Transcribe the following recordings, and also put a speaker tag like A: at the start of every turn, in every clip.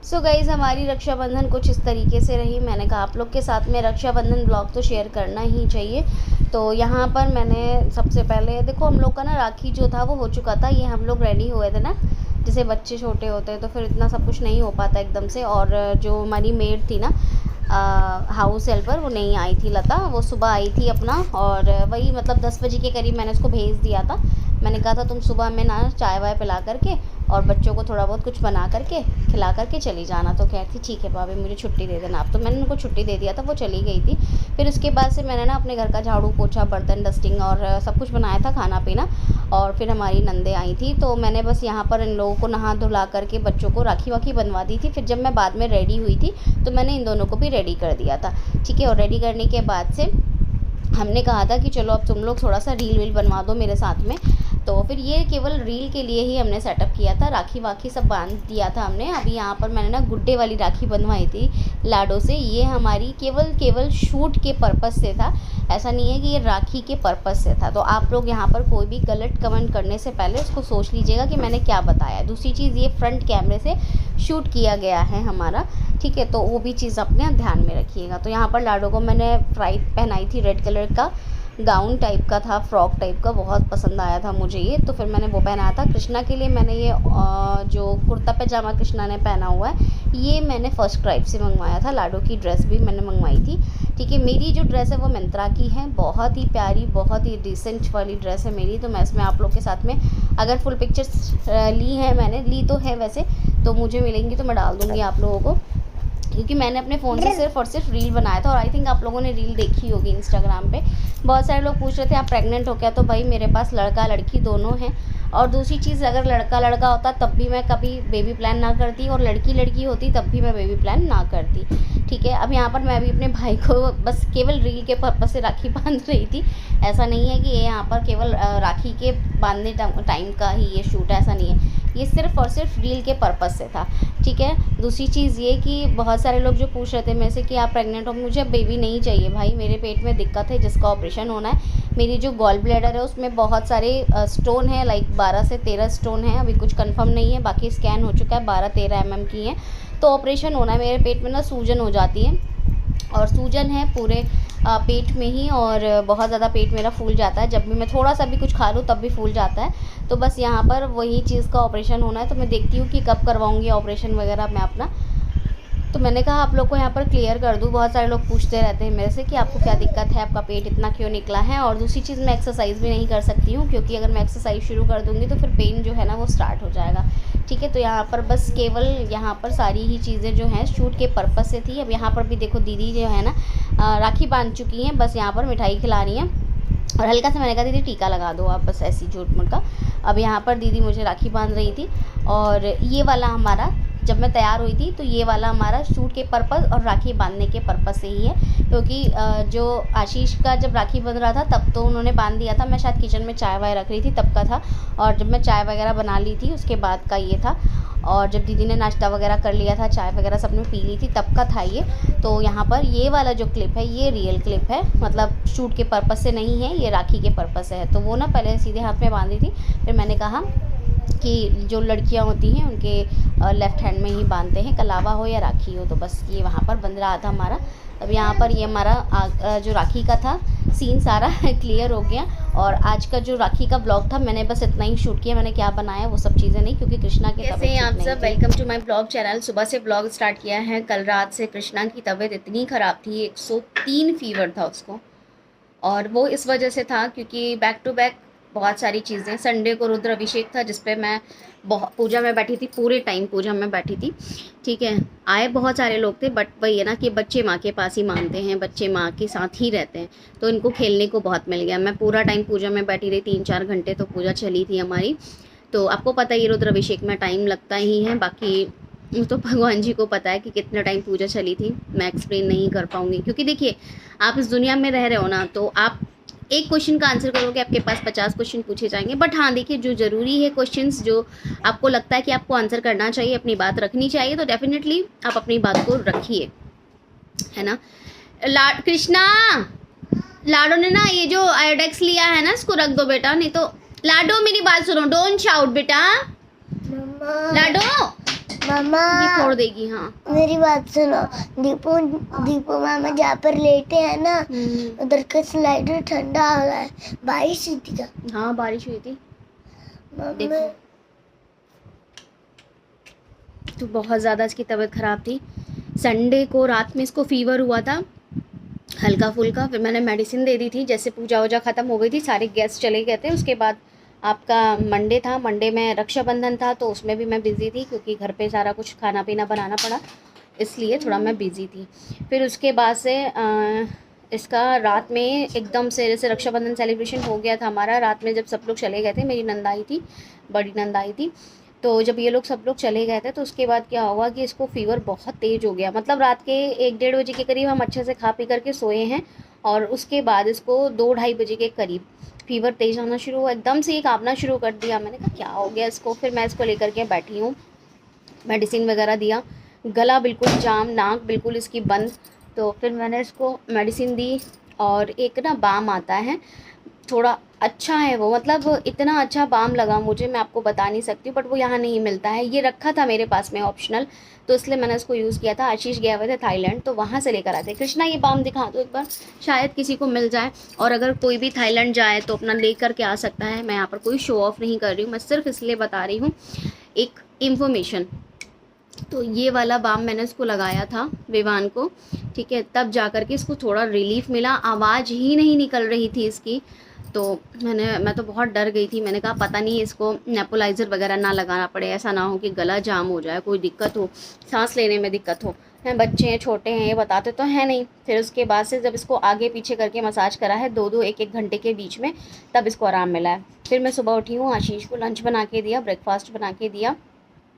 A: So guys, हमारी रक्षाबंधन कुछ इस तरीके से रही। मैंने कहा आप लोग के साथ में रक्षाबंधन ब्लॉग तो शेयर करना ही चाहिए। तो यहाँ पर मैंने सबसे पहले देखो, हम लोग का ना राखी जो था वो हो चुका था। ये हम लोग रेडी हुए थे ना, जैसे बच्चे छोटे होते हैं तो फिर इतना सब कुछ नहीं हो पाता एकदम से। और जो हमारी मेड थी ना, हाउस हेल्पर, वो नहीं आई थी, लता, वो सुबह आई थी अपना। और वही मतलब 10 बजे के करीब मैंने उसको भेज दिया था। मैंने कहा था तुम सुबह में ना चाय वाय पिला करके और बच्चों को थोड़ा बहुत कुछ बना करके खिला करके चली जाना। तो कहती ठीक है भाभी, मुझे छुट्टी दे देना आप। तो मैंने उनको छुट्टी दे दिया था, वो चली गई थी। फिर उसके बाद से मैंने ना अपने घर का झाड़ू पोछा, बर्तन डस्टिंग और सब कुछ बनाया था, खाना पीना। और फिर हमारी नंदे आई थी, तो मैंने बस यहाँ पर इन लोगों को नहा धुला करके बच्चों को राखी वाखी बनवा दी थी। फिर जब मैं बाद में रेडी हुई थी तो मैंने इन दोनों को भी रेडी कर दिया था, ठीक है। और रेडी करने के बाद से हमने कहा था कि चलो अब तुम लोग थोड़ा सा रील वील बनवा दो मेरे साथ में। तो फिर ये केवल रील के लिए ही हमने सेटअप किया था। राखी वाखी सब बांध दिया था हमने। अभी यहाँ पर मैंने ना गुड्डे वाली राखी बनवाई थी लाडो से। ये हमारी केवल शूट के पर्पज़ से था, ऐसा नहीं है कि ये राखी के पर्पज़ से था। तो आप लोग यहाँ पर कोई भी गलत कमेंट करने से पहले उसको सोच लीजिएगा कि मैंने क्या बताया। दूसरी चीज़, ये फ्रंट कैमरे से शूट किया गया है हमारा, ठीक है। तो वो भी चीज़ अपने ध्यान में रखिएगा। तो यहाँ पर लाडो को मैंने फ्राई पहनाई थी, रेड कलर का गाउन टाइप का था, फ्रॉक टाइप का, बहुत पसंद आया था मुझे ये। तो फिर मैंने वो पहनाया था। कृष्णा के लिए मैंने ये जो कुर्ता पैजामा कृष्णा ने पहना हुआ है, ये मैंने फर्स्ट क्राइब से मंगवाया था। लाडो की ड्रेस भी मैंने मंगवाई थी, ठीक है। मेरी जो ड्रेस है वो मिंत्रा की है, बहुत ही प्यारी, बहुत ही डिसेंट वाली ड्रेस है मेरी। तो मैं इसमें आप लोग के साथ में अगर फुल पिक्चर्स ली हैं, मैंने ली तो है वैसे, तो मुझे मिलेंगी तो मैं डाल दूँगी आप लोगों को, क्योंकि मैंने अपने फ़ोन से सिर्फ और सिर्फ रील बनाया था। और आई थिंक आप लोगों ने रील देखी होगी इंस्टाग्राम पे। बहुत सारे लोग पूछ रहे थे आप प्रेग्नेंट हो क्या, तो भाई मेरे पास लड़का लड़की दोनों हैं। और दूसरी चीज़, अगर लड़का लड़का होता तब भी मैं कभी बेबी प्लान ना करती, और लड़की लड़की होती तब भी मैं बेबी प्लान ना करती, ठीक है। अब यहाँ पर मैं भी अपने भाई को बस केवल रील के पर्पज़ से राखी बांध रही थी। ऐसा नहीं है कि ये यहाँ पर केवल राखी के बांधने टाइम का ही ये शूट है, ऐसा नहीं है। ये सिर्फ और सिर्फ रील के पर्पज़ से था, ठीक है। दूसरी चीज़ ये कि बहुत सारे लोग जो पूछ रहे थे मेरे से कि आप प्रेग्नेंट हो, मुझे बेबी नहीं चाहिए भाई। मेरे पेट में दिक्कत है जिसका ऑपरेशन होना है। मेरी जो गॉल ब्लैडर है उसमें बहुत सारे स्टोन है, लाइक 12 से 13 स्टोन है। अभी कुछ कंफर्म नहीं है, बाकी स्कैन हो चुका है, 12-13 mm की हैं। तो ऑपरेशन होना है। मेरे पेट में ना सूजन हो जाती है, और सूजन है पूरे पेट में ही, और बहुत ज़्यादा पेट मेरा फूल जाता है। जब भी मैं थोड़ा सा भी कुछ खा लूँ तब भी फूल जाता है। तो बस यहाँ पर वही चीज़ का ऑपरेशन होना है। तो मैं देखती हूँ कि कब करवाऊँगी ऑपरेशन वगैरह मैं अपना। तो मैंने कहा आप लोग को यहाँ पर क्लियर कर दूँ। बहुत सारे लोग पूछते रहते हैं मेरे से कि आपको क्या दिक्कत है, आपका पेट इतना क्यों निकला है। और दूसरी चीज़, मैं एक्सरसाइज भी नहीं कर सकती हूँ, क्योंकि अगर मैं एक्सरसाइज शुरू कर दूँगी तो फिर पेन जो है ना वो स्टार्ट हो जाएगा, ठीक है। तो यहाँ पर बस केवल यहाँ पर सारी ही चीज़ें जो हैं शूट के पर्पज़ से थी। अब यहाँ पर भी देखो दीदी जो है ना राखी बांध चुकी हैं, बस यहाँ पर मिठाई खिला रही हैं। और हल्का सा मैंने कहा दीदी टीका लगा दो आप, बस ऐसी झूठ मूठ का। अब यहाँ पर दीदी मुझे राखी बांध रही थी। और ये वाला हमारा, जब मैं तैयार हुई थी तो ये वाला हमारा शूट के पर्पज़ और राखी बांधने के पर्पज़ से ही है। क्योंकि जो आशीष का जब राखी बंध रहा था तब तो उन्होंने बांध दिया था, मैं शायद किचन में चाय वाय रख रही थी तब का था। और जब मैं चाय वगैरह बना ली थी उसके बाद का ये था। और जब दीदी ने नाश्ता वगैरह कर लिया था, चाय वगैरह सबने पी ली थी, तब का था ये। तो यहाँ पर ये वाला जो क्लिप है ये रियल क्लिप है, मतलब शूट के पर्पज़ से नहीं है, ये राखी के पर्पज़ से है। तो वो ना पहले सीधे हाथ में बांधी थी, फिर मैंने कहा कि जो लड़कियां होती हैं उनके लेफ़्ट हैंड में ही बांधते हैं, कलावा हो या राखी हो। तो बस ये वहाँ पर बंध रहा था हमारा। अब यहाँ पर ये हमारा जो राखी का था सीन सारा क्लियर हो गया। और आज का जो राखी का ब्लॉग था मैंने बस इतना ही शूट किया। मैंने क्या बनाया वो सब चीज़ें नहीं, क्योंकि कृष्णा की तबीयत ठीक नहीं थी। आप सब welcome to my blog channel. सुबह से ब्लॉग स्टार्ट किया है। कल रात से कृष्णा की तबीयत इतनी ख़राब थी, 103 फीवर था उसको। और वो इस वजह से था क्योंकि बैक टू बैक बहुत सारी चीज़ें। संडे को रुद्र अभिषेक था जिस पे मैं बहुत पूजा में बैठी थी, पूरे टाइम पूजा में बैठी थी, ठीक है। आए बहुत सारे लोग थे, बट वही है ना कि बच्चे माँ के पास ही मानते हैं, बच्चे माँ के साथ ही रहते हैं, तो इनको खेलने को बहुत मिल गया। मैं पूरा टाइम पूजा में बैठी रही, 3-4 घंटे तो पूजा चली थी हमारी। तो आपको पता ही रुद्र अभिषेक में टाइम लगता ही है, बाकी तो भगवान जी को पता है कि कितना टाइम पूजा चली थी। मैं एक्सप्लेन नहीं कर पाऊँगी, क्योंकि देखिए आप इस दुनिया में रह रहे हो ना, तो आप एक क्वेश्चन का आंसर करोगे आपके पास 50 क्वेश्चन पूछे जाएंगे। बट हाँ देखिए, जो ज़रूरी है क्वेश्चंस, जो आपको लगता है कि आपको आंसर करना चाहिए, अपनी बात रखनी चाहिए, तो डेफिनेटली आप अपनी बात को रखिए, है ना। कृष्णा, लाडो ने ना ये जो आयोडेक्स लिया है ना, इसको रख दो बेटा, नहीं तो। लाडो मेरी बात सुनो, डोंट शाउट बेटा। लाडो
B: मामा
A: ये फोड़ देगी। हाँ
B: मेरी बात सुनो, दीपू मामा जहाँ पर लेटे हैं ना उधर का स्लाइडर ठंडा हो रहा है, बारिश हुई थी क्या?
A: हाँ बारिश हुई थी। देखो तो बहुत ज़्यादा इसकी तबीयत ख़राब थी। संडे को रात में इसको फ़ीवर हुआ था हल्का फुल्का, फिर मैंने मेडिसिन दे दी थी। जैसे पूजा वूजा ख़त्म हो गई थी, सारे गेस्ट चले गए थे, उसके बाद आपका मंडे था। मंडे में रक्षाबंधन था तो उसमें भी मैं बिज़ी थी क्योंकि घर पे सारा कुछ खाना पीना बनाना पड़ा, इसलिए थोड़ा मैं बिज़ी थी। फिर उसके बाद से इसका रात में एकदम से, जैसे रक्षाबंधन सेलिब्रेशन हो गया था हमारा, रात में जब सब लोग चले गए थे, मेरी नंद आई थी, बड़ी नंद आई थी, तो जब ये लोग सब लोग चले गए थे तो उसके बाद क्या हुआ कि इसको फ़ीवर बहुत तेज़ हो गया। मतलब रात के 1-1:30 बजे के करीब हम अच्छे से खा पी करके सोए हैं और उसके बाद इसको 2-2:30 बजे के करीब फ़ीवर तेज़ आना शुरू हुआ, एकदम से ये काँपना शुरू कर दिया। मैंने कहा क्या हो गया इसको, फिर मैं इसको लेकर के बैठी हूँ, मेडिसिन वगैरह दिया, गला बिल्कुल जाम, नाक बिल्कुल इसकी बंद, तो फिर मैंने इसको मेडिसिन दी। और एक ना बाम आता है, थोड़ा अच्छा है वो, मतलब इतना अच्छा बाम लगा मुझे, मैं आपको बता नहीं सकती, बट वो यहाँ नहीं मिलता है। ये रखा था मेरे पास में ऑप्शनल, तो इसलिए मैंने इसको यूज़ किया था। आशीष गया हुए थे थाईलैंड, तो वहाँ से लेकर आए थे। कृष्णा ये बाम दिखा दो एक बार, शायद किसी को मिल जाए, और अगर कोई भी थाईलैंड जाए तो अपना ले करके आ सकता है। मैं यहाँ पर कोई शो ऑफ नहीं कर रही हूँ, मैं सिर्फ इसलिए बता रही हूँ एक इन्फॉर्मेशन। तो ये वाला बाम मैंने इसको लगाया था विवान को, ठीक है, तब जा कर के इसको थोड़ा रिलीफ मिला। आवाज़ ही नहीं निकल रही थी इसकी, तो मैं तो बहुत डर गई थी। मैंने कहा पता नहीं इसको नेपुलाइज़र वगैरह ना लगाना पड़े, ऐसा ना हो कि गला जाम हो जाए, कोई दिक्कत हो, सांस लेने में दिक्कत हो, हैं बच्चे हैं, छोटे हैं, ये बताते तो हैं नहीं। फिर उसके बाद से जब इसको आगे पीछे करके मसाज करा है 2-2 1-1 घंटे के बीच में, तब इसको आराम मिला है। फिर मैं सुबह उठी हूँ, आशीष को लंच बना के दिया, ब्रेकफास्ट बना के दिया।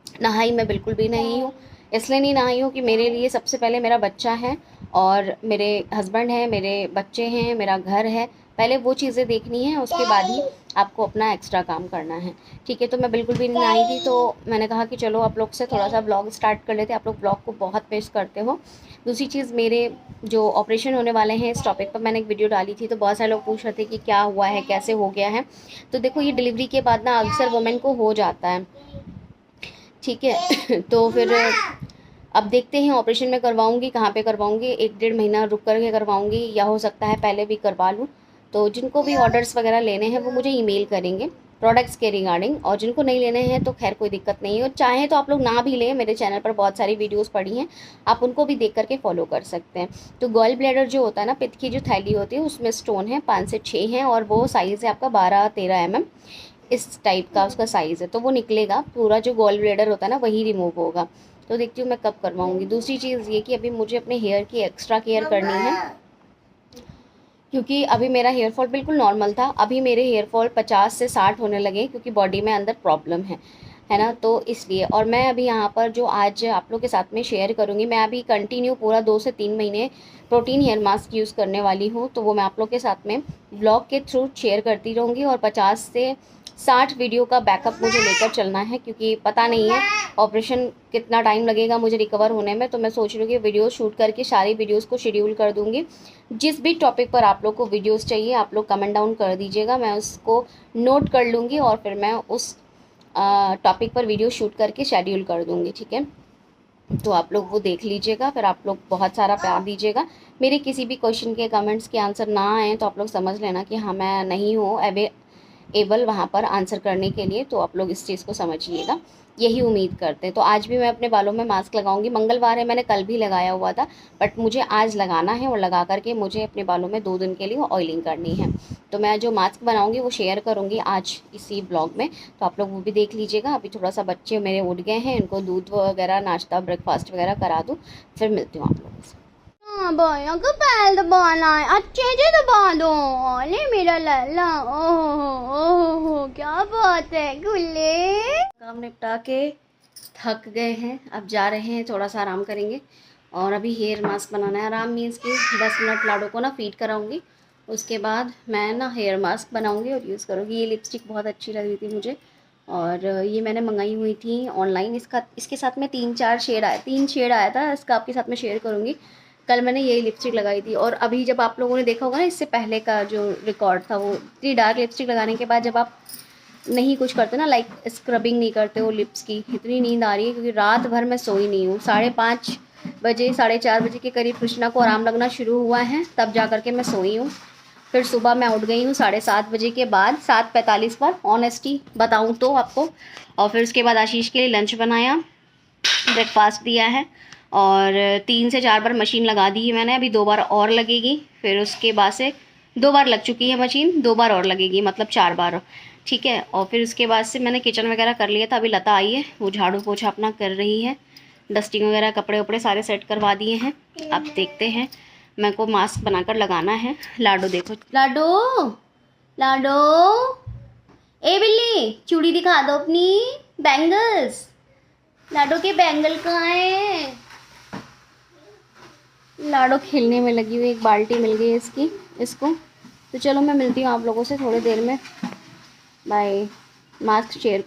A: नहाई मैं बिल्कुल भी नहीं हूँ, इसलिए नहीं नहाई हूँ कि मेरे लिए सबसे पहले मेरा बच्चा है और मेरे हस्बैंड हैं, मेरे बच्चे हैं, मेरा घर है, पहले वो चीज़ें देखनी है, उसके बाद ही आपको अपना एक्स्ट्रा काम करना है, ठीक है। तो मैं बिल्कुल भी नहीं नहाई थी, तो मैंने कहा कि चलो आप लोग से थोड़ा सा ब्लॉग स्टार्ट कर लेते। आप लोग ब्लॉग को बहुत मिस करते हो। दूसरी चीज़, मेरे जो ऑपरेशन होने वाले हैं इस टॉपिक पर मैंने एक वीडियो डाली थी, तो बहुत सारे लोग पूछ रहे थे कि क्या हुआ है, कैसे हो गया है। तो देखो ये डिलीवरी के बाद ना अक्सर वुमेन को हो जाता है, ठीक है। तो फिर अब देखते हैं, ऑपरेशन में करवाऊंगी, कहाँ पे करवाऊंगी, 1-1.5 महीना रुक करके करवाऊंगी, या हो सकता है पहले भी करवा लूँ। तो जिनको भी ऑर्डर्स वगैरह लेने हैं वो मुझे ईमेल करेंगे प्रोडक्ट्स के रिगार्डिंग, और जिनको नहीं लेने हैं तो खैर कोई दिक्कत नहीं है। और चाहें तो आप लोग ना भी लें, मेरे चैनल पर बहुत सारी वीडियोस पड़ी हैं, आप उनको भी देख करके फॉलो कर सकते हैं। तो गॉल ब्लैडर जो होता है ना, पित्त की जो थैली होती है, उसमें स्टोन है 5 से 6 हैं, और वो साइज़ है आपका 12-13 mm, इस टाइप का उसका साइज़ है। तो वो निकलेगा, पूरा जो गॉल ब्लैडर होता है ना वही रिमूव होगा। तो देखती हूँ मैं कब करवाऊँगी। दूसरी चीज़ ये कि अभी मुझे अपने हेयर की एक्स्ट्रा केयर करनी है, क्योंकि अभी मेरा हेयर फॉल बिल्कुल नॉर्मल था, अभी मेरे हेयर फॉल 50 से 60 होने लगे, क्योंकि बॉडी में अंदर प्रॉब्लम है ना, तो इसलिए। और मैं अभी यहाँ पर जो आज आप लोग के साथ में शेयर करूँगी, मैं अभी कंटिन्यू पूरा 2 से 3 महीने प्रोटीन हेयर मास्क यूज़ करने वाली हूँ, तो वो मैं आप लोग के साथ में ब्लॉग के थ्रू शेयर करती रहूँगी। और 50 से 60 वीडियो का बैकअप मुझे लेकर चलना है, क्योंकि पता नहीं है ऑपरेशन कितना टाइम लगेगा मुझे रिकवर होने में। तो मैं सोच रही हूँ कि वीडियो शूट करके सारी वीडियोस को शेड्यूल कर दूँगी। जिस भी टॉपिक पर आप लोग को वीडियोस चाहिए आप लोग कमेंट डाउन कर दीजिएगा, मैं उसको नोट कर लूँगी और फिर मैं उस टॉपिक पर वीडियो शूट करके शेड्यूल कर दूँगी, ठीक है। तो आप लोग वो देख लीजिएगा, फिर आप लोग बहुत सारा प्यार दीजिएगा। मेरे किसी भी क्वेश्चन के कमेंट्स के आंसर ना आए तो आप लोग समझ लेना कि हाँ मैं नहीं हूँ एबल वहाँ पर आंसर करने के लिए, तो आप लोग इस चीज़ को समझिएगा, यही उम्मीद करते हैं। तो आज भी मैं अपने बालों में मास्क लगाऊंगी, मंगलवार है, मैंने कल भी लगाया हुआ था, बट मुझे आज लगाना है, और लगा करके मुझे अपने बालों में 2 दिन के लिए ऑयलिंग करनी है। तो मैं जो मास्क बनाऊंगी वो शेयर करूंगी आज इसी ब्लॉग में, तो आप लोग वो भी देख लीजिएगा। अभी थोड़ा सा बच्चे मेरे उठ गए हैं, इनको दूध वगैरह, नाश्ता, ब्रेकफास्ट वगैरह करा दूँ, फिर मिलती हूँ आप लोगों से। भैया का पैर दबाना है, अच्छे से दबा दो। अरे मेरा लल्ला, ओहो क्या बात है गुल्ले। काम निपटा के थक गए हैं, अब जा रहे हैं, थोड़ा सा आराम करेंगे। और अभी हेयर मास्क बनाना है, आराम मीन्स कि 10 मिनट लाडो को ना फीड कराऊंगी, उसके बाद मैं ना हेयर मास्क बनाऊंगी और यूज़ करूँगी। ये लिपस्टिक बहुत अच्छी लग रही थी मुझे, और ये मैंने मंगाई हुई थी ऑनलाइन। इसके साथ में 3 शेड आया था, इसका आपके साथ में शेयर करूँगी। कल मैंने यही लिपस्टिक लगाई थी, और अभी जब आप लोगों ने देखा होगा ना इससे पहले का जो रिकॉर्ड था, वो इतनी डार्क लिपस्टिक लगाने के बाद जब आप नहीं कुछ करते ना, लाइक स्क्रबिंग नहीं करते हो लिप्स की, इतनी नींद आ रही है क्योंकि रात भर मैं सोई नहीं हूँ। 5:30 बजे 4:30 बजे के करीब कृष्णा को आराम लगना शुरू हुआ है, तब जा कर के मैं सोई हूँ। फिर सुबह मैं उठ गई हूँ 7:30 बजे के बाद, 7:45 पर ऑनेस्टी बताऊँ तो आपको। और फिर उसके बाद आशीष के लिए लंच बनाया, ब्रेकफास्ट दिया है, और 3 से 4 बार मशीन लगा दी है मैंने, अभी 2 बार और लगेगी। फिर उसके बाद से 2 बार लग चुकी है मशीन, 2 बार और लगेगी, मतलब 4 बार, ठीक है। और फिर उसके बाद से मैंने किचन वगैरह कर लिया था। अभी लता आई है, वो झाड़ू पोछा अपना कर रही है, डस्टिंग वगैरह कपड़े वपड़े सारे सेट करवा दिए हैं। अब देखते हैं, मेरे को मास्क बनाकर लगाना है। लाडो देखो, लाडो लाडो, ए बिल्ली चूड़ी दिखा दो अपनी, बैंगल्स। लाडो के बैंगल कहाँ है? लाडो खेलने में लगी हुई, एक बाल्टी मिल गई इसको। तो चलो मैं मिलती हूँ आप लोगों से थोड़ी देर में, बाय। मास्क शेयर करो।